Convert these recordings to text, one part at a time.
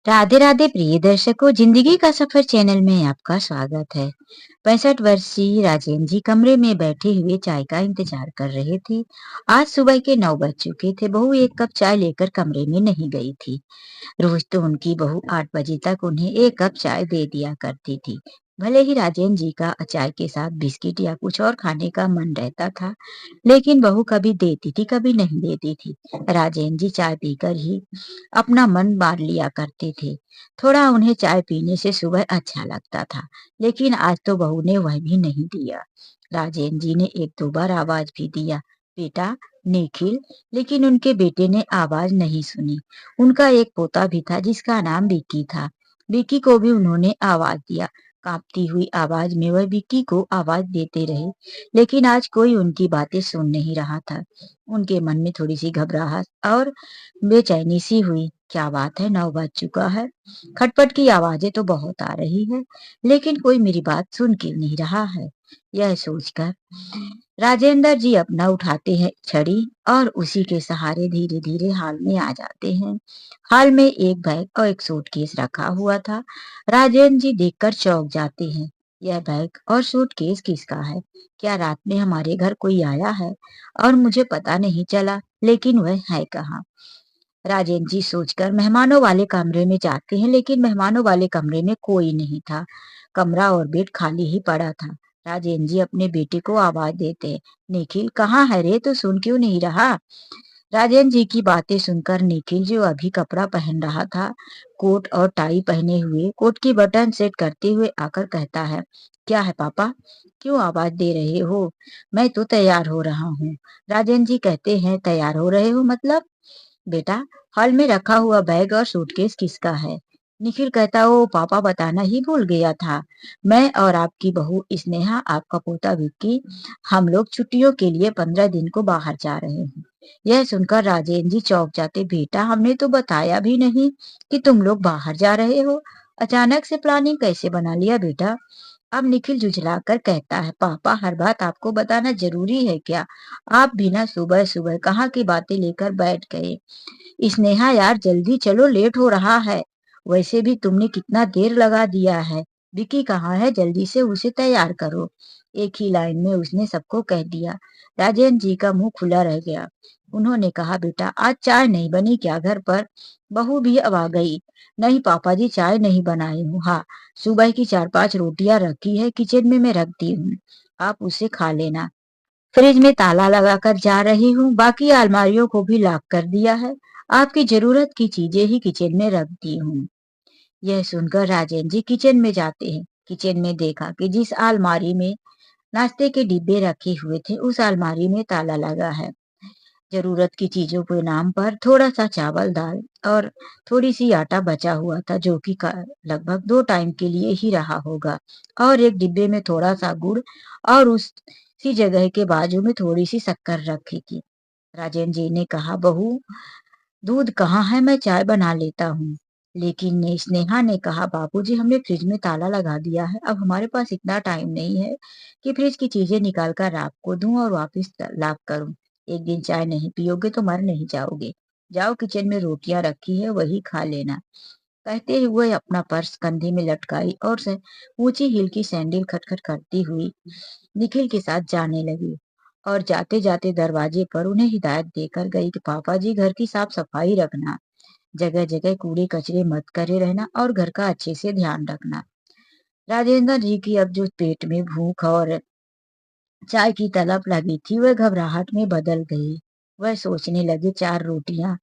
राधे राधे प्रिय दर्शकों, जिंदगी का सफर चैनल में आपका स्वागत है। 65 वर्षीय राजेंद्र जी कमरे में बैठे हुए चाय का इंतजार कर रहे थे। आज सुबह के 9 बज चुके थे। बहू एक कप चाय लेकर कमरे में नहीं गई थी। रोज तो उनकी बहू 8 बजे तक उन्हें एक कप चाय दे दिया करती थी। भले ही राजेंद्र जी का चाय के साथ बिस्किट या कुछ और खाने का मन रहता था, लेकिन बहू कभी देती थी, कभी नहीं देती थी। राजेंद्र जी चाय पीकर ही अपना मन मार लिया करते थे। थोड़ा उन्हें चाय पीने से सुबह अच्छा लगता था, लेकिन आज तो बहू ने वह भी नहीं दिया। राजेंद्र जी ने एक दो बार आवाज भी दिया, बेटा, निखिल, लेकिन उनके बेटे ने आवाज नहीं सुनी। उनका एक पोता भी था जिसका नाम विक्की था। विक्की को भी उन्होंने आवाज दिया। कांपती हुई आवाज में वह विक्की को आवाज देते रहे, लेकिन आज कोई उनकी बातें सुन नहीं रहा था। उनके मन में थोड़ी सी घबराहट और बेचैनी सी हुई। क्या बात है, 9 बज चुका है। खटपट की आवाजें तो बहुत आ रही है, लेकिन कोई मेरी बात सुन क्यों नहीं रहा है। यह सोचकर राजेंद्र जी अपना उठाते हैं छड़ी और उसी के सहारे धीरे धीरे हॉल में आ जाते हैं। हॉल में एक बैग और एक सूटकेस रखा हुआ था। राजेंद्र जी देखकर चौंक जाते हैं। यह बैग और सूटकेस किसका है? क्या रात में हमारे घर कोई आया है और मुझे पता नहीं चला? लेकिन वह है कहाँ? राजेंद्र जी सोचकर मेहमानों वाले कमरे में जाते हैं, लेकिन मेहमानों वाले कमरे में कोई नहीं था। कमरा और बेड खाली ही पड़ा था। राजेंद्र जी अपने बेटे को आवाज देते हैं, निखिल कहाँ है रे, तो सुन क्यों नहीं रहा? राजेंद्र जी की बातें सुनकर निखिल, जो अभी कपड़ा पहन रहा था, कोट और टाई पहने हुए, कोट की बटन सेट करते हुए आकर कहता है, क्या है पापा, क्यों आवाज दे रहे हो? मैं तो तैयार हो रहा हूँ। राजेंद्र जी कहते हैं, तैयार हो रहे हो मतलब? बेटा, हॉल में रखा हुआ बैग और सूटकेस किसका है? निखिल कहता, ओ पापा, बताना ही भूल गया था। मैं और आपकी बहू स्नेहा, आपका पोता विक्की, हम लोग छुट्टियों के लिए 15 दिन को बाहर जा रहे हैं। यह सुनकर राजेंद्र जी चौंक जाते। बेटा, हमने तो बताया भी नहीं कि तुम लोग बाहर जा रहे हो। अचानक से प्लानिंग कैसे बना लिया बेटा? अब निखिल झुझलाकर कहता है, पापा, हर बात आपको बताना जरूरी है क्या? आप भी ना सुबह सुबह कहाँ की बातें लेकर बैठ गए। स्नेहा यार, जल्दी चलो, लेट हो रहा है। वैसे भी तुमने कितना देर लगा दिया है। विकी कहाँ है? जल्दी से उसे तैयार करो। एक ही लाइन में उसने सबको कह दिया। राजेंद्र जी का मुंह खुला रह गया। उन्होंने कहा, बेटा, आज चाय नहीं बनी क्या घर पर? बहू भी अब आ गई। नहीं पापा जी, चाय नहीं बनाई हूँ। हाँ, सुबह की 4-5 रोटियां रखी है किचन में, मैं रख दी हूँ, आप उसे खा लेना। फ्रिज में ताला लगाकर जा रही हूँ, बाकी अलमारियों को भी लॉक कर दिया है। आपकी जरूरत की चीजें ही किचन में रख दी हूँ। यह सुनकर राजेंद्र जी किचन में जाते हैं। किचन में देखा कि जिस अलमारी में नाश्ते के डिब्बे रखे हुए थे, उस अलमारी में ताला लगा है। जरूरत की चीजों के नाम पर थोड़ा सा चावल, दाल और थोड़ी सी आटा बचा हुआ था, जो कि लगभग 2 टाइम के लिए ही रहा होगा। और एक डिब्बे में थोड़ा सा गुड़ और उसी जगह के बाजू में थोड़ी सी शक्कर रखी थी। राजेंद्र जी ने कहा, बहू, दूध कहाँ है? मैं चाय बना लेता हूँ। लेकिन स्नेहा ने कहा, बाबूजी, हमने फ्रिज में ताला लगा दिया है। अब हमारे पास इतना टाइम नहीं है कि फ्रिज की चीजें निकाल कर आपको दूं और वापस लॉक करूं। एक दिन चाय नहीं पियोगे तो मर नहीं जाओगे। जाओ, किचन में रोटियां रखी है, वही खा लेना। कहते हुए अपना पर्स कंधे में लटकाई और से ऊंची हील की सैंडल खटखट करती हुई निखिल के साथ जाने लगी। और जाते जाते दरवाजे पर उन्हें हिदायत देकर गई कि पापा जी, घर की साफ सफाई रखना, जगह जगह कूड़े कचरे मत करे रहना और घर का अच्छे से ध्यान रखना। राजेंद्र जी की अब जो पेट में भूख और चाय की तलब लगी थी, वह घबराहट में बदल गई। वह सोचने लगे, 4 रोटियां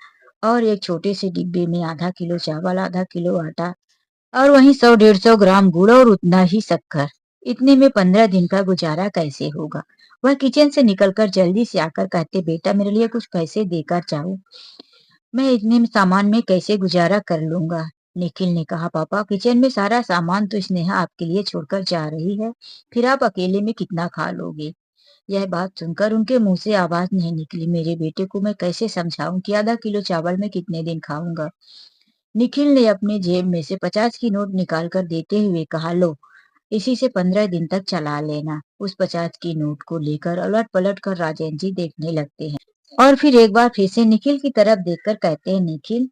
और एक छोटे से डिब्बे में आधा किलो चावल, आधा किलो आटा और वहीं 100-150 ग्राम गुड़ और उतना ही शक्कर, इतने में 15 दिन का गुजारा कैसे होगा? वह किचन से निकलकर जल्दी से आकर कहते, बेटा, मेरे लिए कुछ पैसे देकर जाओ, मैं इतने में सामान में कैसे गुजारा कर लूंगा? निखिल ने कहा, पापा, किचन में सारा सामान तो स्नेहा आपके लिए छोड़कर जा रही है, फिर आप अकेले में कितना खा लोगे? यह बात सुनकर उनके मुंह से आवाज नहीं निकली। मेरे बेटे को मैं कैसे समझाऊं कि आधा किलो चावल में कितने दिन खाऊंगा? निखिल ने अपने जेब में से 50 की नोट निकालकर देते हुए कहा, लो, इसी से 15 दिन तक चला लेना। उस 50 की नोट को लेकर अलट पलट कर राजेंद्र जी देखने लगते हैं और फिर एक बार फिर से निखिल की तरफ देखकर कहते हैं, निखिल,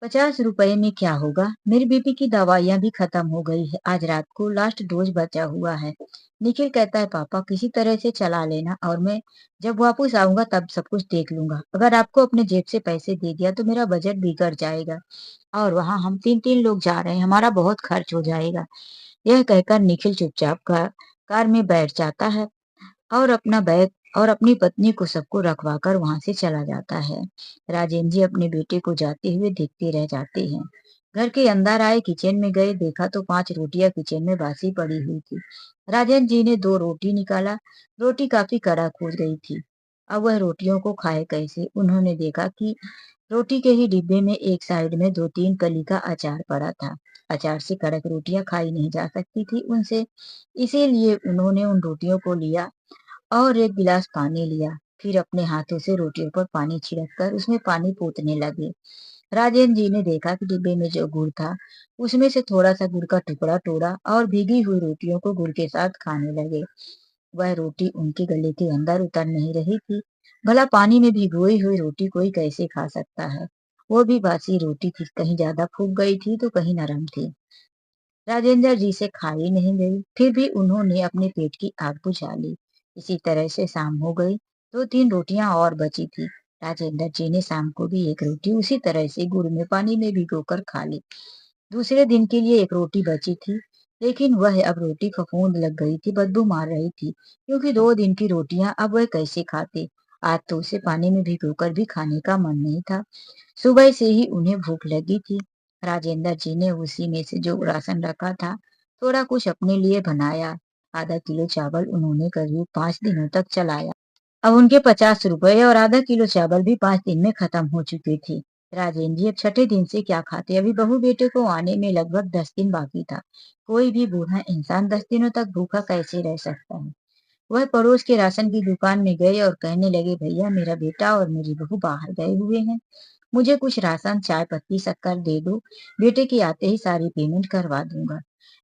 ₹50 में क्या होगा? मेरी बीपी की दवाइयाँ भी खत्म हो गई है। आज रात को लास्ट डोज़ बचा हुआ है। निखिल कहता है पापा किसी तरह से चला लेना और मैं जब वापस आऊँगा तब सब कुछ देख लूँगा। अगर आपको अपने जेब से पैसे दे दिया तो मेरा बजट बिगड़ जाएगा और वहाँ हम 3-3 लोग जा रहे हैं, हमारा बहुत खर्च हो जाएगा। यह कहकर निखिल चुपचाप कार में बैठ जाता है और अपना बैग और अपनी पत्नी को सबको रखवाकर वहां से चला जाता है। राजेंद्र जी अपने बेटे को जाते हुए देखते रह जाते हैं। घर के अंदर आए, किचन में गए, देखा तो 5 रोटियां किचन में बासी पड़ी हुई थी। राजेंद्र जी ने 2 रोटी निकाला। रोटी काफी कड़क हो गई थी। अब वह रोटियों को खाए कैसे? उन्होंने देखा कि रोटी के ही डिब्बे में एक साइड में 2-3 कली का अचार पड़ा था। अचार से कड़क रोटियां खाई नहीं जा सकती थी उनसे, इसीलिए उन्होंने उन रोटियों को लिया और एक गिलास पानी लिया। फिर अपने हाथों से रोटियों पर पानी छिड़ककर उसमें पानी पोतने लगे। राजेंद्र जी ने देखा कि डिब्बे में जो गुड़ था, उसमें से थोड़ा सा गुड़ का टुकड़ा तोड़ा और भीगी हुई रोटियों को गुड़ के साथ खाने लगे। वह रोटी उनके गले के अंदर उतर नहीं रही थी। भला पानी में भिगोई हुई रोटी कोई कैसे खा सकता है? वो भी बासी रोटी थी, कहीं ज्यादा फूक गई थी तो कहीं नरम थी। राजेंद्र जी से खाई नहीं गई, फिर भी उन्होंने अपने पेट की आग बुझा ली। इसी तरह से शाम हो गई। 2-3 रोटियां और बची थी। राजेंद्र जी ने शाम को भी एक रोटी उसी तरह से गुड़ में पानी में भिगोकर खा ली। दूसरे दिन के लिए एक रोटी बची थी, लेकिन वह अब रोटी फफूंद लग गई थी, बदबू मार रही थी, क्योंकि 2 दिन की रोटियां अब वह कैसे खाते? आज तो उसे पानी में भिगोकर भी खाने का मन नहीं था। सुबह से ही उन्हें भूख लगी थी। राजेंद्र जी ने उसी में से जो राशन रखा था, थोड़ा कुछ अपने लिए बनाया। आधा किलो चावल उन्होंने करीब 5 दिनों तक चलाया। अब उनके ₹50 और आधा किलो चावल भी 5 दिन में खत्म हो चुके थे। राजेंद्र जी अब छठे दिन से क्या खाते? अभी बहू बेटे को आने में लगभग 10 दिन बाकी था। कोई भी बूढ़ा इंसान 10 दिनों तक भूखा कैसे रह सकता है? वह पड़ोस के राशन की दुकान में गए और कहने लगे, भैया मेरा बेटा और मेरी बहू बाहर गए हुए हैं, मुझे कुछ राशन, चाय पत्ती, शक्कर दे दो। बेटे के आते ही सारी पेमेंट करवा दूंगा।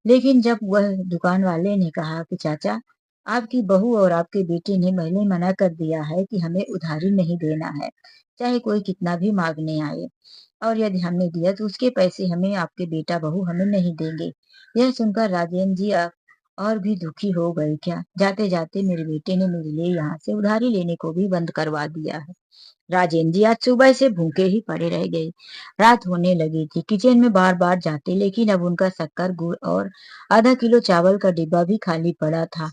लेकिन जब वह दुकान वाले ने कहा कि चाचा, आपकी बहू और आपके बेटे ने पहले मना कर दिया है कि हमें उधारी नहीं देना है, चाहे कोई कितना भी मांगने आए, और यदि हमने दिया तो उसके पैसे हमें आपके बेटा बहू हमें नहीं देंगे। यह सुनकर राजेंद्र जी और भी दुखी हो गए। क्या जाते जाते मेरे बेटे ने मेरे लिए यहाँ से उधारी लेने को भी बंद करवा दिया है। राजेंद्र जी आज सुबह से भूखे ही पड़े रह गए। रात होने लगी थी। किचन में बार बार जाते, लेकिन अब उनका शक्कर, गुड़ और आधा किलो चावल का डिब्बा भी खाली पड़ा था।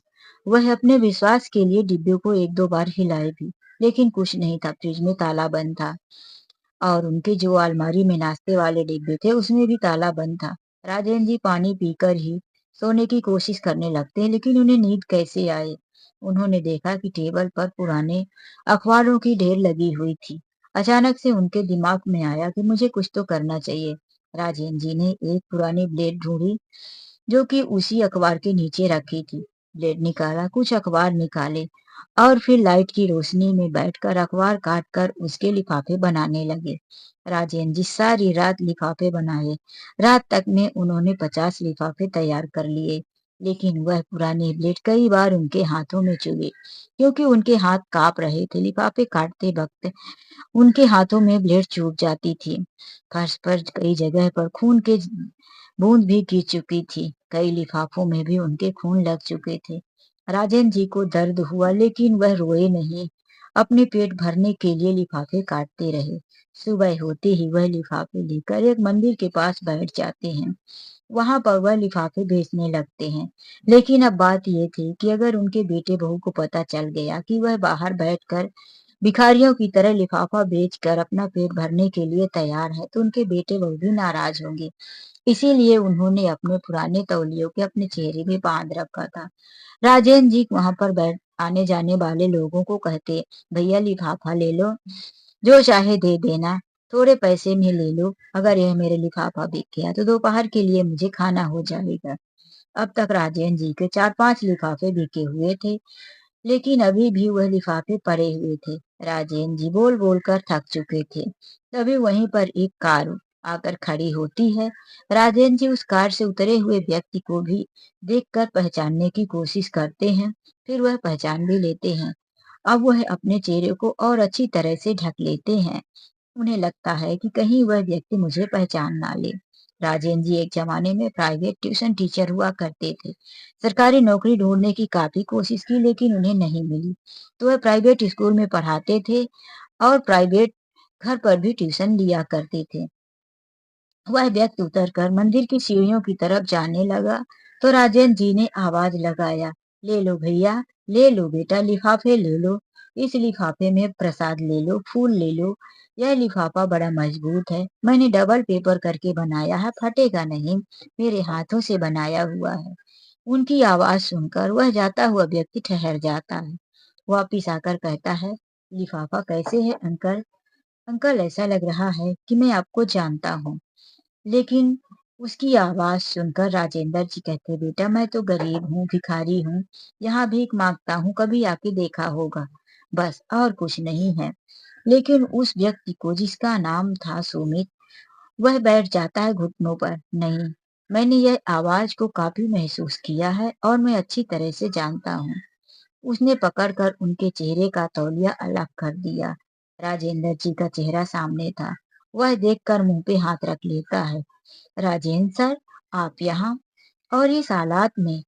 वह अपने विश्वास के लिए डिब्बे को 1-2 बार हिलाए भी, लेकिन कुछ नहीं था। फ्रिज में ताला बंद था और उनके जो अलमारी में नाश्ते वाले डिब्बे थे उसमें भी ताला बंद था। राजेंद्र जी पानी पीकर ही सोने की कोशिश करने लगते हैं, लेकिन उन्हें नींद कैसे आए? उन्होंने देखा कि टेबल पर पुराने अखबारों की ढेर लगी हुई थी। अचानक से उनके दिमाग में आया कि मुझे कुछ तो करना चाहिए। राजेंद्र जी ने एक पुरानी ब्लेड ढूंढी जो कि उसी अखबार के नीचे रखी थी। ब्लेड निकाला, कुछ अखबार निकाले और फिर लाइट की रोशनी में बैठकर अखबार काट कर उसके लिफाफे बनाने लगे। राजेंद्र जी सारी रात लिफाफे बनाए। रात तक में उन्होंने 50 लिफाफे तैयार कर लिए, लेकिन वह पुरानी ब्लेड कई बार उनके हाथों में चुभे, क्योंकि उनके हाथ कांप रहे थे। लिफाफे काटते वक्त उनके हाथों में ब्लेड चुभ जाती थी। फर्श पर कई जगह पर खून के बूंद भी गिर चुकी थी। कई लिफाफों में भी उनके खून लग चुके थे। राजेंद्र जी को दर्द हुआ, लेकिन वह रोए नहीं। अपने पेट भरने के लिए लिफाफे काटते रहे। सुबह होते ही वह लिफाफे लेकर एक मंदिर के पास बैठ जाते हैं। वहां पर वह लिफाफे बेचने लगते हैं। लेकिन अब बात यह थी कि अगर उनके बेटे बहू को पता चल गया कि वह बाहर बैठकर भिखारियों की तरह लिफाफा बेचकर अपना पेट भरने के लिए तैयार है, तो उनके बेटे बहू भी नाराज होंगे। इसीलिए उन्होंने अपने पुराने तौलियों के अपने चेहरे में बांध रखा था। राजेंद्र जी वहां पर बैठ आने जाने वाले लोगों को कहते, भैया लिफाफा ले लो, जो चाहे दे देना, थोड़े पैसे में ले लो। अगर यह मेरे लिफाफा बिक गया तो दोपहर के लिए मुझे खाना हो जाएगा। अब तक राजेंद्र जी के 4-5 लिफाफे बिके हुए थे, लेकिन अभी भी वह लिफाफे पड़े हुए थे। राजेंद्र जी बोल बोल कर थक चुके थे। तभी वहीं पर एक कार आकर खड़ी होती है। राजेंद्र जी उस कार से उतरे हुए व्यक्ति को भी देखकर पहचानने की कोशिश करते हैं। फिर वह पहचान भी लेते हैं। अब वह अपने चेहरे को और अच्छी तरह से ढक लेते हैं। उन्हें लगता है कि कहीं वह व्यक्ति मुझे पहचान ना ले। राजेंद्र जी एक जमाने में प्राइवेट ट्यूशन टीचर हुआ करते थे। सरकारी नौकरी ढूंढने की काफी कोशिश की लेकिन उन्हें नहीं मिली। तो वह प्राइवेट स्कूल में पढ़ाते थे और प्राइवेट घर पर भी ट्यूशन लिया करते थे। वह व्यक्ति उतरकर मंदिर की सीढ़ियों की तरफ जाने लगा तो राजेंद्र जी ने आवाज लगाया, ले लो भैया, ले लो बेटा, लिफाफे ले लो। इस लिफाफे में प्रसाद ले लो, फूल ले लो। यह लिफाफा बड़ा मजबूत है, मैंने डबल पेपर करके बनाया है, फटेगा नहीं, मेरे हाथों से बनाया हुआ है। उनकी आवाज सुनकर वह जाता हुआ व्यक्ति ठहर जाता है। वापिस आकर कहता है, लिफाफा कैसे है अंकल? अंकल, ऐसा लग रहा है कि मैं आपको जानता हूँ। लेकिन उसकी आवाज सुनकर राजेंद्र जी कहते, बेटा मैं तो गरीब हूँ, भिखारी हूँ, यहाँ भीख मांगता हूँ, कभी आके देखा होगा, बस और कुछ नहीं है। लेकिन उस व्यक्ति को जिसका नाम था सुमित, वह बैठ जाता है घुटनों पर। नहीं, मैंने यह आवाज को काफी महसूस किया है और मैं अच्छी तरह से जानता हूँ। उसने पकड़कर उनके चेहरे का तौलिया अलग कर दिया। राजेंद्र जी का चेहरा सामने था। वह देखकर मुंह पे हाथ रख लेता है। राजेंद्र सर, आप यहाँ? और इस हालात में?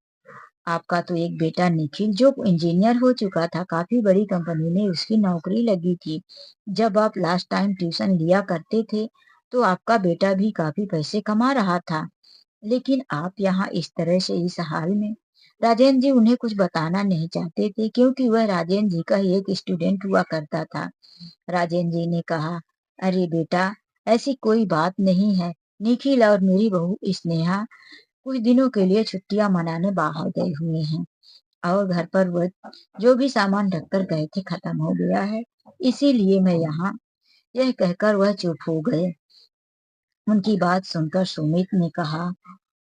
आपका तो एक बेटा निखिल जो इंजीनियर हो चुका था, काफी बड़ी कंपनी में उसकी नौकरी लगी थी। जब आप लास्ट टाइम ट्यूशन लिया करते थे तो आपका बेटा भी काफी पैसे कमा रहा था, लेकिन आप यहाँ इस तरह से इस हाल में। राजेंद्र जी उन्हें कुछ बताना नहीं चाहते थे क्योंकि वह राजेंद्र जी का ही एक स्टूडेंट हुआ करता था। राजेंद्र जी ने कहा, अरे बेटा, ऐसी कोई बात नहीं है। निखिल और मेरी बहू स्नेहा कुछ दिनों के लिए छुट्टियां मनाने बाहर गए हुए हैं और घर पर वह जो भी सामान रखकर गए थे खत्म हो गया है, इसीलिए मैं यहाँ। यह कहकर वह चुप हो गए। उनकी बात सुनकर सुमित ने कहा,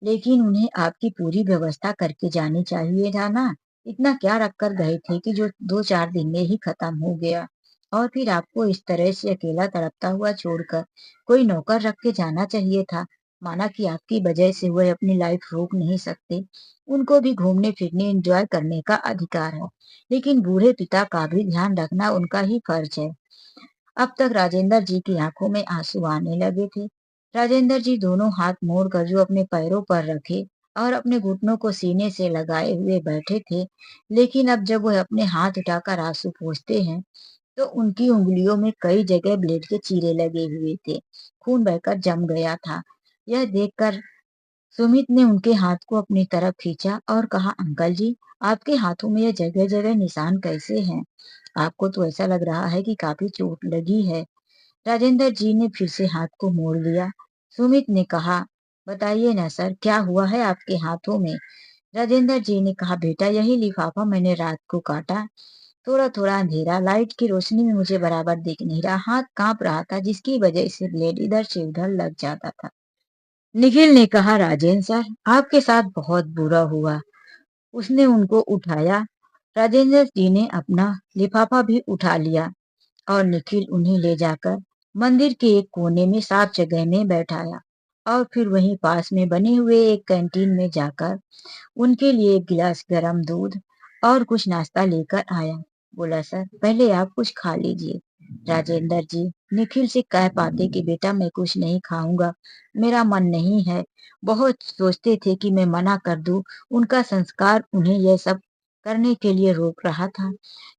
लेकिन उन्हें आपकी पूरी व्यवस्था करके जानी चाहिए था ना। इतना क्या रख कर गए थे कि जो 2-4 दिन में ही खत्म हो गया। और फिर आपको इस तरह से अकेला तड़पता हुआ छोड़कर कोई नौकर रख के जाना चाहिए था। माना कि आपकी वजह से वह अपनी लाइफ रोक नहीं सकते, उनको भी घूमने फिरने एंजॉय करने का अधिकार है, लेकिन बूढ़े पिता का भी ध्यान रखना उनका ही फर्ज है। अब तक राजेंद्र जी की आंखों में आंसू आने लगे थे। राजेंद्र जी दोनों हाथ मोड़कर जो अपने पैरों पर रखे और अपने घुटनों को सीने से लगाए हुए बैठे थे, लेकिन अब जब वह अपने हाथ उठाकर आंसू पोंछते हैं तो उनकी उंगलियों में कई जगह ब्लेड के चीरे लगे हुए थे। खून बहकर जम गया था। यह देखकर सुमित ने उनके हाथ को अपनी तरफ खींचा और कहा, अंकल जी, आपके हाथों में ये जगह जगह निशान कैसे हैं? आपको तो ऐसा लग रहा है कि काफी चोट लगी है। राजेंद्र जी ने फिर से हाथ को मोड़ लिया। सुमित ने कहा, बताइए ना सर, क्या हुआ है आपके हाथों में? राजेंद्र जी ने कहा, बेटा यही लिफाफा मैंने रात को काटा। थोड़ा थोड़ा अंधेरा, लाइट की रोशनी में मुझे बराबर दिख नहीं रहा, हाथ कांप रहा था जिसकी वजह से ब्लेड इधर से उधर लग जाता था। निखिल ने कहा, राजेंद्र सर, आपके साथ बहुत बुरा हुआ। उसने उनको उठाया। राजेंद्र जी ने अपना लिफाफा भी उठा लिया और निखिल उन्हें ले जाकर मंदिर के एक कोने में साफ जगह में बैठाया और फिर वहीं पास में बने हुए एक कैंटीन में जाकर उनके लिए एक गिलास गरम दूध और कुछ नाश्ता लेकर आया। बोला, सर पहले आप कुछ खा लीजिए। राजेंद्र जी निखिल से कह पाते कि बेटा मैं कुछ नहीं खाऊंगा, मेरा मन नहीं है। बहुत सोचते थे कि मैं मना कर दूं, उनका संस्कार उन्हें यह सब करने के लिए रोक रहा था,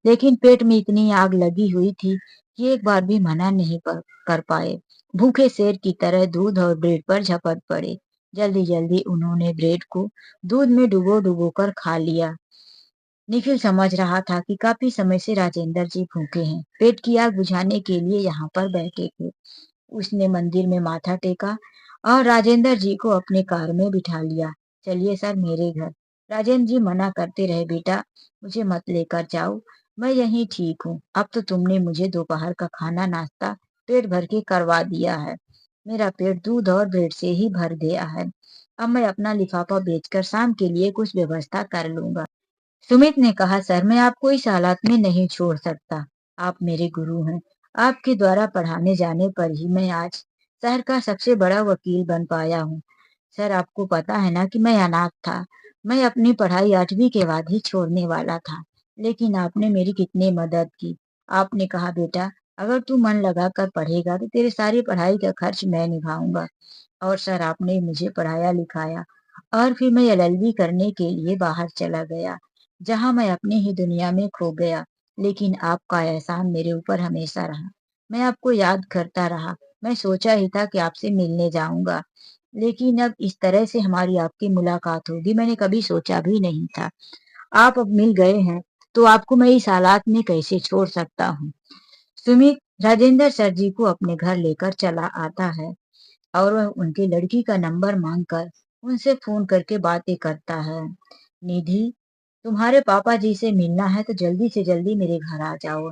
लेकिन पेट में इतनी आग लगी हुई थी कि एक बार भी मना नहीं कर पाए। भूखे शेर की तरह दूध और ब्रेड पर झपट पड़े। जल्दी जल्दी उन्होंने ब्रेड को दूध में डुबो डुबो कर खा लिया। निखिल समझ रहा था कि काफी समय से राजेंद्र जी भूखे हैं, पेट की आग बुझाने के लिए यहाँ पर बैठे थे। उसने मंदिर में माथा टेका और राजेंद्र जी को अपने कार में बिठा लिया। चलिए सर मेरे घर। राजेंद्र जी मना करते रहे, बेटा मुझे मत लेकर जाओ, मैं यहीं ठीक हूँ। अब तो तुमने मुझे दोपहर का खाना नाश्ता पेट भर के करवा दिया है। मेरा पेट दूध और ब्रेड से ही भर गया है। अब मैं अपना लिफाफा बेचकर शाम के लिए कुछ व्यवस्था कर लूंगा। सुमित ने कहा, सर मैं आपको इस हालात में नहीं छोड़ सकता। आप मेरे गुरु हैं। आपके द्वारा पढ़ाने जाने पर ही मैं आज शहर का सबसे बड़ा वकील बन पाया हूँ। सर आपको पता है ना कि मैं अनाथ था। मैं अपनी पढ़ाई 8वीं के बाद ही छोड़ने वाला था, लेकिन आपने मेरी कितनी मदद की। आपने कहा, बेटा अगर तू मन लगाकर पढ़ेगा तो तेरी सारी पढ़ाई का खर्च मैं निभाऊंगा। और सर आपने मुझे पढ़ाया लिखाया और फिर मैं एलएलबी करने के लिए बाहर चला गया, जहां मैं अपनी ही दुनिया में खो गया। लेकिन आपका एहसान मेरे ऊपर हमेशा रहा। मैं आपको याद करता रहा। मैं सोचा ही था कि आपसे मिलने जाऊंगा, लेकिन अब इस तरह से हमारी आपकी मुलाकात होगी मैंने कभी सोचा भी नहीं था। आप अब मिल गए हैं तो आपको मैं इस हालात में कैसे छोड़ सकता हूँ। सुमित राजेंद्र सर जी को अपने घर लेकर चला आता है और वह उनकी लड़की का नंबर मांगकर उनसे फोन करके बातें करता है। निधि, तुम्हारे पापा जी से मिलना है तो जल्दी से जल्दी मेरे घर आ जाओ।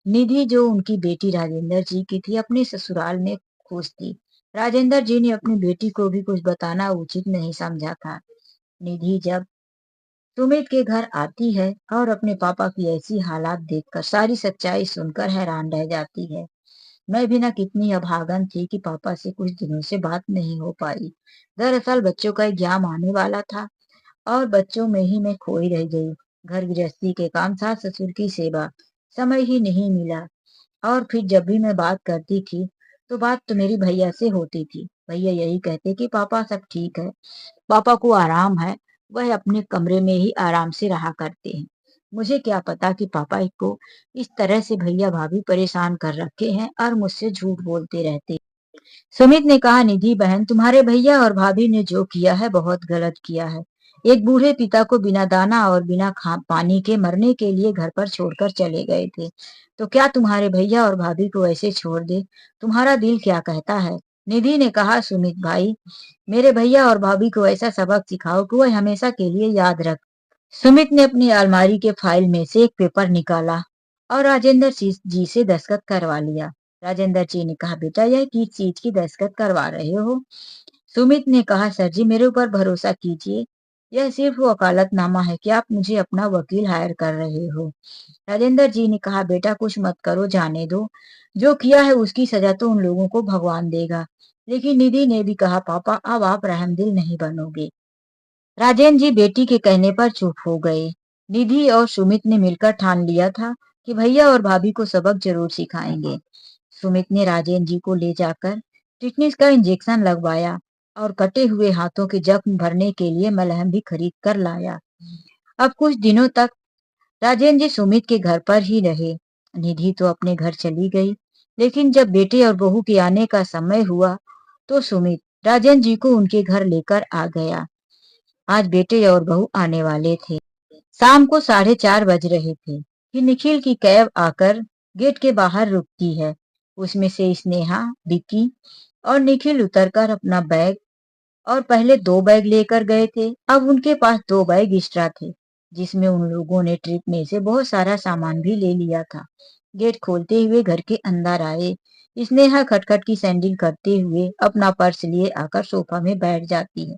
निधि जो उनकी बेटी राजेंद्र जी की थी अपने ससुराल में खुश थी। राजेंद्र जी ने अपनी बेटी को भी कुछ बताना उचित नहीं समझा था। निधि जब सुमित के घर आती है और अपने पापा की ऐसी हालात देखकर सारी सच्चाई सुनकर हैरान रह जाती है। मैं भी ना कितनी अभागन थी कि पापा से कुछ दिनों से बात नहीं हो पाई। दरअसल बच्चों का एग्जाम आने वाला था और बच्चों में ही मैं खोई रह गई। घर गृहस्थी के काम, सास ससुर की सेवा, समय ही नहीं मिला। और फिर जब भी मैं बात करती थी तो बात तो मेरी भैया से होती थी। भैया यही कहते कि पापा सब ठीक है, पापा को आराम है, वह अपने कमरे में ही आराम से रहा करते हैं। मुझे क्या पता कि पापा को इस तरह से भैया भाभी परेशान कर रखे हैं और मुझसे झूठ बोलते रहते। सुमित ने कहा, निधि बहन, तुम्हारे भैया और भाभी ने जो किया है बहुत गलत किया है। एक बूढ़े पिता को बिना दाना और बिना खा पानी के मरने के लिए घर पर छोड़कर चले गए थे। तो क्या तुम्हारे भैया और भाभी को ऐसे छोड़ दे? तुम्हारा दिल क्या कहता है? निधि ने कहा, सुमित भाई, मेरे भैया और भाभी को ऐसा सबक सिखाओ कि वह हमेशा के लिए याद रख। सुमित ने अपनी अलमारी के फाइल में से एक पेपर निकाला और राजेंद्र जी से दस्तखत करवा लिया। राजेंद्र जी ने कहा, बेटा यह किस चीज की दस्तखत करवा रहे हो? सुमित ने कहा, सर जी मेरे ऊपर भरोसा कीजिए, यह सिर्फ वकालतनामा है कि आप मुझे अपना वकील हायर कर रहे हो। राजेंद्र जी ने कहा, बेटा कुछ मत करो, जाने दो, जो किया है उसकी सजा तो उन लोगों को भगवान देगा। लेकिन निधि ने भी कहा, पापा अब आप रहमदिल नहीं बनोगे। राजेंद्र जी बेटी के कहने पर चुप हो गए। निधि और सुमित ने मिलकर ठान लिया था कि भैया और भाभी को सबक जरूर सिखाएंगे। सुमित ने राजेंद्र जी को ले जाकर टिटनिस का इंजेक्शन लगवाया और कटे हुए हाथों के जख्म भरने के लिए मलहम भी खरीद कर लाया। अब कुछ दिनों तक राजेंद्र जी सुमित के घर पर ही रहे। निधि तो अपने घर चली गई, लेकिन जब बेटे और बहू के आने का समय हुआ तो सुमित राजेंद्र जी को उनके घर लेकर आ गया। आज बेटे और बहू आने वाले थे। शाम को 4:30 बज रहे थे कि निखिल की कैब आकर गेट के बाहर रुकती है। उसमें से स्नेहा, विक्की और निखिल उतरकर अपना बैग, और पहले 2 बैग लेकर गए थे, अब उनके पास 2 बैग एक्स्ट्रा थे, जिसमें उन लोगों ने ट्रिप में से बहुत सारा सामान भी ले लिया था। गेट खोलते हुए घर के अंदर आए। स्नेहा खटखट की सैंडल करते हुए अपना पर्स लिए आकर सोफा में बैठ जाती है।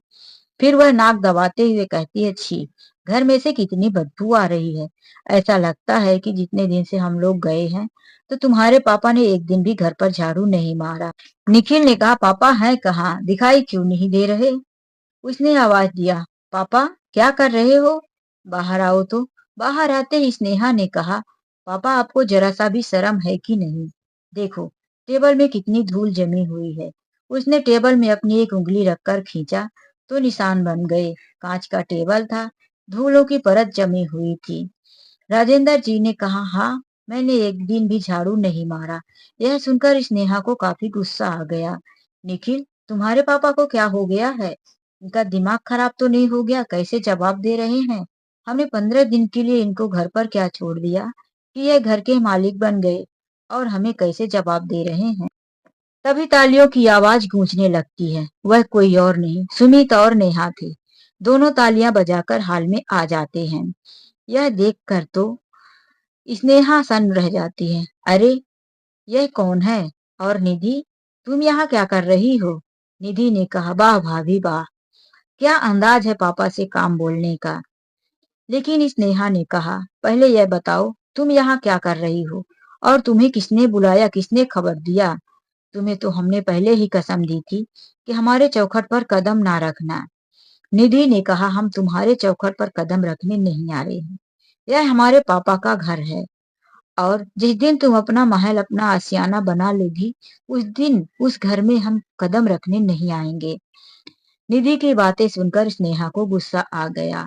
फिर वह नाक दबाते हुए कहती है, छी, घर में से कितनी बदबू आ रही है। ऐसा लगता है कि जितने दिन से हम लोग गए हैं तो तुम्हारे पापा ने एक दिन भी घर पर झाड़ू नहीं मारा। निखिल ने कहा, पापा हैं कहाँ, दिखाई क्यों नहीं दे रहे? उसने आवाज दिया, पापा क्या कर रहे हो? बाहर आओ तो। बाहर आते ही स्नेहा ने कहा, पापा आपको जरा सा भी शर्म है कि नहीं? देखो टेबल में कितनी धूल जमी हुई है। उसने टेबल में अपनी एक उंगली रखकर खींचा तो निशान बन गए। कांच का टेबल था, धूलों की परत जमी हुई थी। राजेंद्र जी ने कहा, हाँ, मैंने एक दिन भी झाड़ू नहीं मारा। यह सुनकर स्नेहा को काफी गुस्सा आ गया। निखिल, तुम्हारे पापा को क्या हो गया है? इनका दिमाग खराब तो नहीं हो गया? कैसे जवाब दे रहे हैं? हमने 15 दिन के लिए इनको घर पर क्या छोड़ दिया कि यह घर के मालिक बन गए और हमें कैसे जवाब दे रहे हैं? तभी तालियों की आवाज गूंजने लगती है। वह कोई और नहीं, सुमित और नेहा थे। दोनों तालियां बजाकर हाल में आ जाते हैं। यह देखकर तो स्नेहा सन्न रह जाती है। अरे, यह कौन है? और निधि, तुम यहाँ क्या कर रही हो? निधि ने कहा, वाह भाभी वाह, क्या अंदाज है पापा से काम बोलने का। लेकिन स्नेहा ने कहा, पहले यह बताओ तुम यहाँ क्या कर रही हो और तुम्हें किसने बुलाया, किसने खबर दिया? तुम्हें तो हमने पहले ही कसम दी थी कि हमारे चौखट पर कदम ना रखना। निधि ने कहा, हम तुम्हारे चौखट पर कदम रखने नहीं आ रहे हैं। यह हमारे पापा का घर है और जिस दिन तुम अपना महल, अपना आशियाना बना लोगी, उस दिन उस घर में हम कदम रखने नहीं आएंगे। निधि की बातें सुनकर स्नेहा को गुस्सा आ गया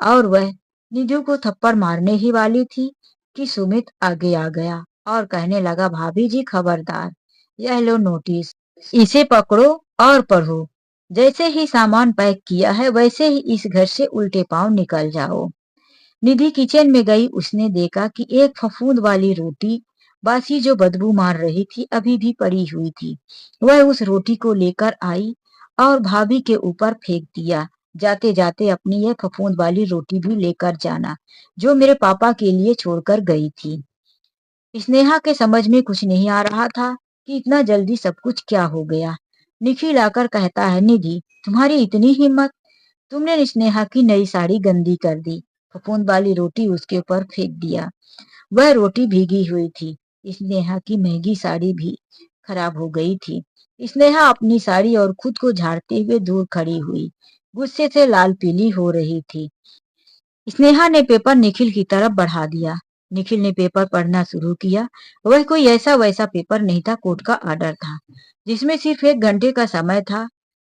और वह निधि को थप्पड़ मारने ही वाली थी कि सुमित आगे आ गया और कहने लगा, भाभी जी खबरदार, यह लो नोटिस, इसे पकड़ो और पढ़ो। जैसे ही सामान पैक किया है वैसे ही इस घर से उल्टे पांव निकल जाओ। निधि किचन में गई। उसने देखा कि एक फफूंद वाली रोटी, बासी जो बदबू मार रही थी, अभी भी पड़ी हुई थी। वह उस रोटी को लेकर आई और भाभी के ऊपर फेंक दिया। जाते जाते अपनी यह फफूंद वाली रोटी भी लेकर जाना, जो मेरे पापा के लिए छोड़कर गई थी। स्नेहा के समझ में कुछ नहीं आ रहा था कि इतना जल्दी सब कुछ क्या हो गया। निखिल आकर कहता है, निधि तुम्हारी इतनी हिम्मत, तुमने स्नेहा की नई साड़ी गंदी कर दी। फफूंद वाली रोटी उसके ऊपर फेंक दिया। वह रोटी भीगी हुई थी। स्नेहा की महंगी साड़ी भी खराब हो गई थी। स्नेहा अपनी साड़ी और खुद को झाड़ते हुए दूर खड़ी हुई, गुस्से से लाल पीली हो रही थी। स्नेहा ने पेपर निखिल की तरफ बढ़ा दिया। निखिल ने पेपर पढ़ना शुरू किया। वह कोई ऐसा वैसा पेपर नहीं था, कोर्ट का ऑर्डर था जिसमें सिर्फ 1 घंटे का समय था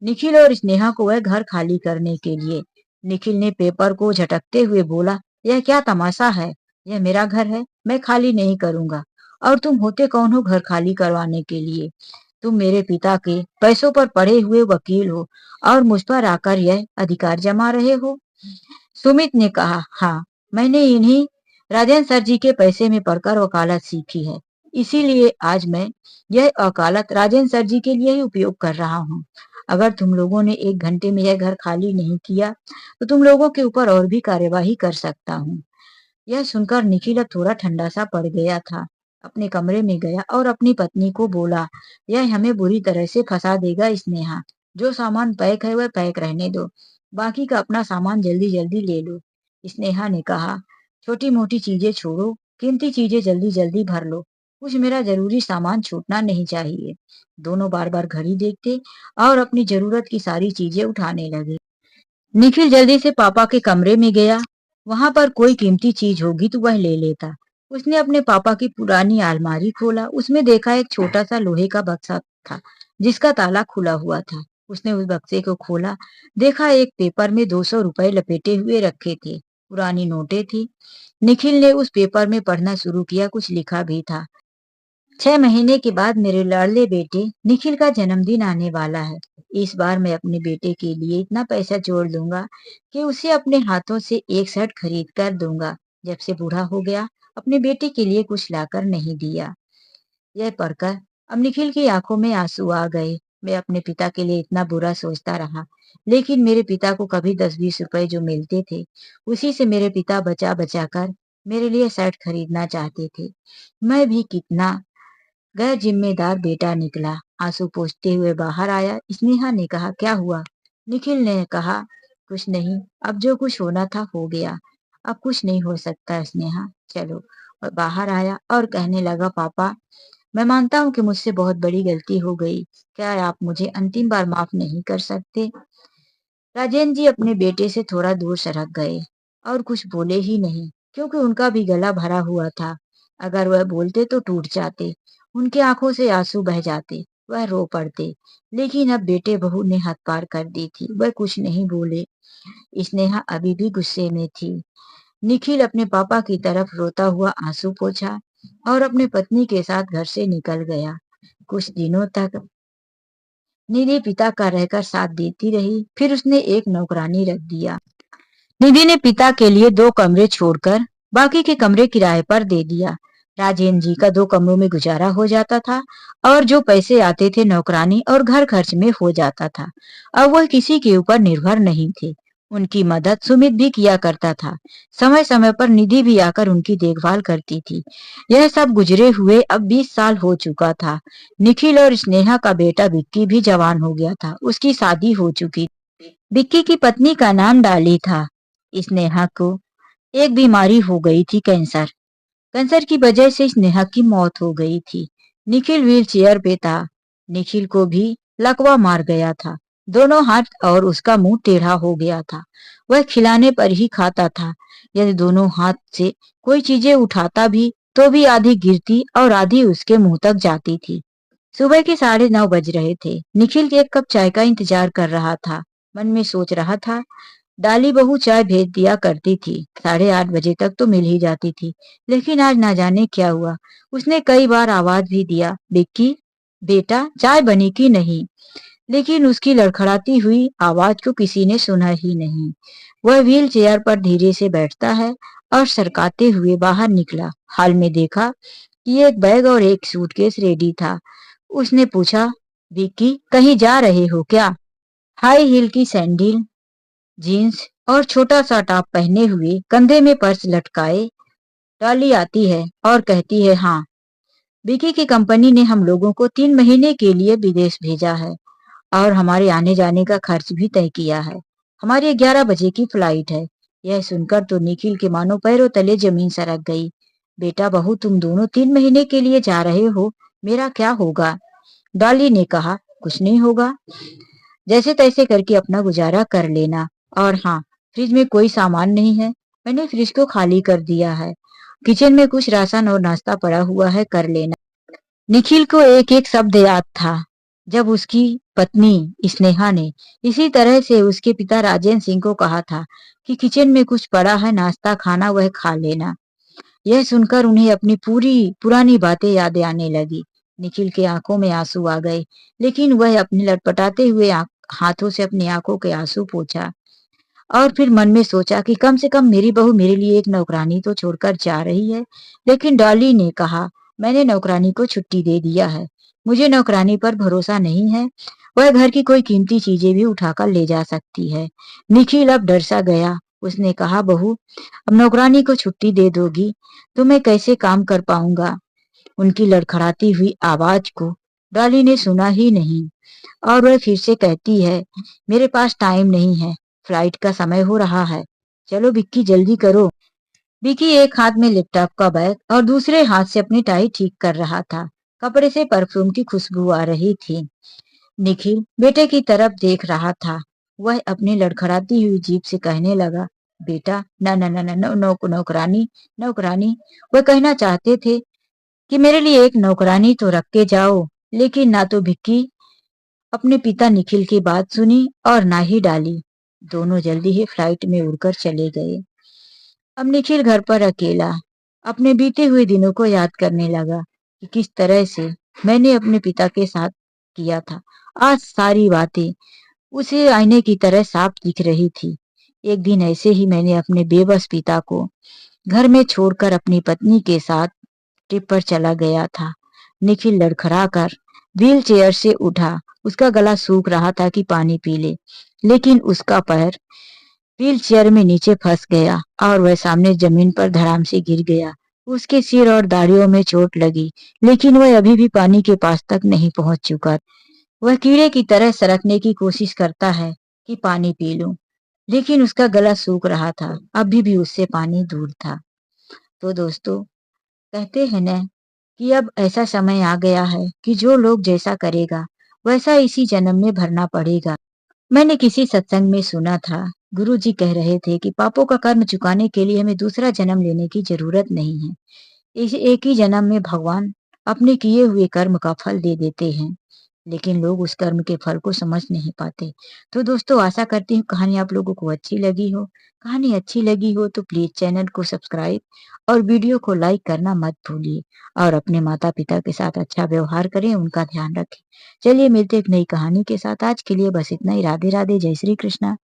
निखिल और स्नेहा को वह घर खाली करने के लिए। निखिल ने पेपर को झटकते हुए बोला, यह क्या तमाशा है? यह मेरा घर है, मैं खाली नहीं करूंगा। और तुम होते कौन हो घर खाली करवाने के लिए? तुम मेरे पिता के पैसों पर पड़े हुए वकील हो और मुझ पर आकर यह अधिकार जमा रहे हो। सुमित ने कहा, हाँ, मैंने इन्हीं राजेंद्र सर जी के पैसे में पढ़कर वकालत सीखी है, इसीलिए आज मैं यह वकालत राजेंद्र सर जी के लिए ही उपयोग कर रहा हूँ। अगर तुम लोगों ने 1 घंटे में यह घर खाली नहीं किया तो तुम लोगों के ऊपर और भी कार्यवाही कर सकता हूँ। यह सुनकर निखिल अब थोड़ा ठंडा सा पड़ गया था। अपने कमरे में गया और अपनी पत्नी को बोला, यह हमें बुरी तरह से फंसा देगा स्नेहा। जो सामान पैक है वह पैक रहने दो, बाकी का अपना सामान जल्दी जल्दी ले लो। स्नेहा ने कहा, छोटी मोटी चीजें छोड़ो, कीमती चीजें जल्दी जल्दी भर लो, कुछ मेरा जरूरी सामान छूटना नहीं चाहिए। दोनों बार बार घड़ी देखते और अपनी जरूरत की सारी चीजें उठाने लगे। निखिल जल्दी से पापा के कमरे में गया। वहां पर कोई कीमती चीज होगी तो वह ले लेता। उसने अपने पापा की पुरानी अलमारी खोला। उसमें देखा एक छोटा सा लोहे का बक्सा था जिसका ताला खुला हुआ था। उसने उस बक्से को खोला, देखा एक पेपर में 200 रुपए लपेटे हुए रखे थे, पुरानी नोटें थी। निखिल ने उस पेपर में पढ़ना शुरू किया। कुछ लिखा भी था, 6 महीने के बाद मेरे लाडले बेटे निखिल का जन्मदिन आने वाला है। इस बार मैं अपने बेटे के लिए इतना पैसा जोड़ लूंगा कि उसे अपने हाथों से एक शर्ट खरीद कर दूंगा। जब से बूढ़ा हो गया, अपने बेटे के लिए कुछ लाकर नहीं दिया। यह पढ़कर अब निखिल की आंखों में आंसू आ गए। मैं अपने पिता के लिए इतना बुरा सोचता रहा, लेकिन मेरे पिता को कभी 10-20 रुपए जो मिलते थे, उसी से मेरे पिता बचा बचा कर मेरे लिए शर्ट खरीदना चाहते थे। मैं भी कितना गैर जिम्मेदार बेटा निकला। आंसू पोंछते हुए बाहर आया। स्नेहा ने कहा, क्या हुआ? निखिल ने कहा, कुछ नहीं, अब जो कुछ होना था हो गया, अब कुछ नहीं हो सकता स्नेहा, चलो। और बाहर आया और कहने लगा, पापा मैं मानता हूँ कि मुझसे बहुत बड़ी गलती हो गई, क्या आप मुझे अंतिम बार माफ नहीं कर सकते? राजेंद्र जी अपने बेटे से थोड़ा दूर सरक गए और कुछ बोले ही नहीं, क्योंकि उनका भी गला भरा हुआ था। अगर वह बोलते तो टूट जाते, उनकी आंखों से आंसू बह जाते, वह रो पड़ते। लेकिन अब बेटे बहू ने हद पार कर दी थी, वह कुछ नहीं बोले। स्नेहा अभी भी गुस्से में थी। निखिल अपने पापा की तरफ रोता हुआ आंसू पोंछा और अपनी पत्नी के साथ घर से निकल गया। कुछ दिनों तक निधि पिता का रहकर साथ देती रही, फिर उसने एक नौकरानी रख दिया। निधि ने पिता के लिए 2 कमरे छोड़कर बाकी के कमरे किराए पर दे दिया। राजेंद्र जी का 2 कमरों में गुजारा हो जाता था और जो पैसे आते थे नौकरानी और घर खर्च में हो जाता था। अब वह किसी के ऊपर निर्भर नहीं थे। उनकी मदद सुमित भी किया करता था। समय समय पर निधि भी आकर उनकी देखभाल करती थी। यह सब गुजरे हुए अब 20 साल हो चुका था। निखिल और स्नेहा का बेटा विक्की भी जवान हो गया था। उसकी शादी हो चुकी। विक्की की पत्नी का नाम डाली था। स्नेहा को एक बीमारी हो गई थी, कैंसर। कैंसर की वजह से स्नेहा की मौत हो गई थी। निखिल व्हील चेयर पे था। निखिल को भी लकवा मार गया था। दोनों हाथ और उसका मुंह टेढ़ा हो गया था। वह खिलाने पर ही खाता था। यदि दोनों हाथ से कोई चीजें उठाता भी तो भी आधी गिरती और आधी उसके मुंह तक जाती थी। सुबह के 9:30 बज रहे थे। निखिल एक कप चाय का इंतजार कर रहा था। मन में सोच रहा था, डाली बहू चाय भेज दिया करती थी, 8:30 बजे तक तो मिल ही जाती थी, लेकिन आज ना जाने क्या हुआ। उसने कई बार आवाज भी दिया, विक्की बेटा चाय बनी कि नहीं, लेकिन उसकी लड़खड़ाती हुई आवाज को किसी ने सुना ही नहीं। वह व्हील चेयर पर धीरे से बैठता है और सरकाते हुए बाहर निकला। हाल में देखा कि एक बैग और एक सूटकेस रेडी था। उसने पूछा, विक्की कहीं जा रहे हो क्या? हाई हील की सैंडल, जीन्स और छोटा सा टॉप पहने हुए, कंधे में पर्स लटकाए डॉली आती है और कहती है, हाँ विकी की कंपनी ने हम लोगों को 3 महीने के लिए विदेश भेजा है और हमारे आने जाने का खर्च भी तय किया है। हमारी 11 बजे की फ्लाइट है। यह सुनकर तो निखिल के मानो पैरों तले जमीन सरक गई। बेटा बहू तुम दोनों 3 महीने के लिए जा रहे हो, मेरा क्या होगा? डॉली ने कहा, कुछ नहीं होगा, जैसे तैसे करके अपना गुजारा कर लेना। और हाँ, फ्रिज में कोई सामान नहीं है, मैंने फ्रिज को खाली कर दिया है। किचन में कुछ राशन और नाश्ता पड़ा हुआ है, कर लेना। निखिल को एक एक शब्द याद था जब उसकी पत्नी स्नेहा ने इसी तरह से उसके पिता राजेंद्र सिंह को कहा था कि किचन में कुछ पड़ा है, नाश्ता खाना वह खा लेना। यह सुनकर उन्हें अपनी पूरी पुरानी बातें याद आने लगी। निखिल के आंखों में आंसू आ गए, लेकिन वह अपने लटपटाते हुए हाथों से अपनी आंखों के आंसू पोंछा और फिर मन में सोचा कि कम से कम मेरी बहू मेरे लिए एक नौकरानी तो छोड़कर जा रही है। लेकिन डॉली ने कहा, मैंने नौकरानी को छुट्टी दे दिया है, मुझे नौकरानी पर भरोसा नहीं है, वह घर की कोई कीमती चीजें भी उठाकर ले जा सकती है। निखिल अब डर सा गया। उसने कहा, बहू अब नौकरानी को छुट्टी दे दोगी तो मैं कैसे काम कर पाऊंगा? उनकी लड़खड़ाती हुई आवाज को डॉली ने सुना ही नहीं और वह फिर से कहती है, मेरे पास टाइम नहीं है, फ्लाइट का समय हो रहा है, चलो विक्की जल्दी करो। विक्की एक हाथ में लैपटॉप का बैग और दूसरे हाथ से अपनी टाई ठीक कर रहा था। कपड़े से परफ्यूम की खुशबू आ रही थी। निखिल बेटे की तरफ देख रहा था। वह अपनी लड़खड़ाती हुई जीभ से कहने लगा, बेटा न न न न नो, नो, नौकरानी नौकरानी। वह कहना चाहते थे कि मेरे लिए एक नौकरानी तो रख के जाओ, लेकिन ना तो विक्की अपने पिता निखिल की बात सुनी और ना ही डाली। दोनों जल्दी ही फ्लाइट में उड़कर चले गए। अब निखिल घर पर अकेला अपने बीते हुए दिनों को याद करने लगा कि किस तरह से मैंने अपने पिता के साथ किया था। आज सारी बातें उसे आईने की तरह साफ दिख रही थी। एक दिन ऐसे ही मैंने अपने बेबस पिता को घर में छोड़कर अपनी पत्नी के साथ ट्रिप पर चला गया था। निखिल लड़खड़ा कर व्हील चेयर से उठा। उसका गला सूख रहा था कि पानी पी ले, लेकिन उसका पैर व्हील चेयर में नीचे फंस गया और वह सामने जमीन पर धड़ाम से गिर गया। उसके सिर और दाढ़ियों में चोट लगी, लेकिन वह अभी भी पानी के पास तक नहीं पहुंच चुका। वह कीड़े की तरह सरकने की कोशिश करता है कि पानी पी लूं, लेकिन उसका गला सूख रहा था, अभी भी उससे पानी दूर था। तो दोस्तों, कहते हैं न कि अब ऐसा समय आ गया है कि जो लोग जैसा करेगा वैसा इसी जन्म में भरना पड़ेगा। मैंने किसी सत्संग में सुना था, गुरु जी कह रहे थे कि पापों का कर्म चुकाने के लिए हमें दूसरा जन्म लेने की जरूरत नहीं है। इस एक ही जन्म में भगवान अपने किए हुए कर्म का फल दे देते हैं, लेकिन लोग उस कर्म के फल को समझ नहीं पाते। तो दोस्तों, आशा करती हूँ कहानी आप लोगों को अच्छी लगी हो। कहानी अच्छी लगी हो तो प्लीज चैनल को सब्सक्राइब और वीडियो को लाइक करना मत भूलिए और अपने माता पिता के साथ अच्छा व्यवहार करें, उनका ध्यान रखें। चलिए मिलते एक नई कहानी के साथ। आज के लिए बस इतना ही। राधे राधे, जय श्री कृष्णा।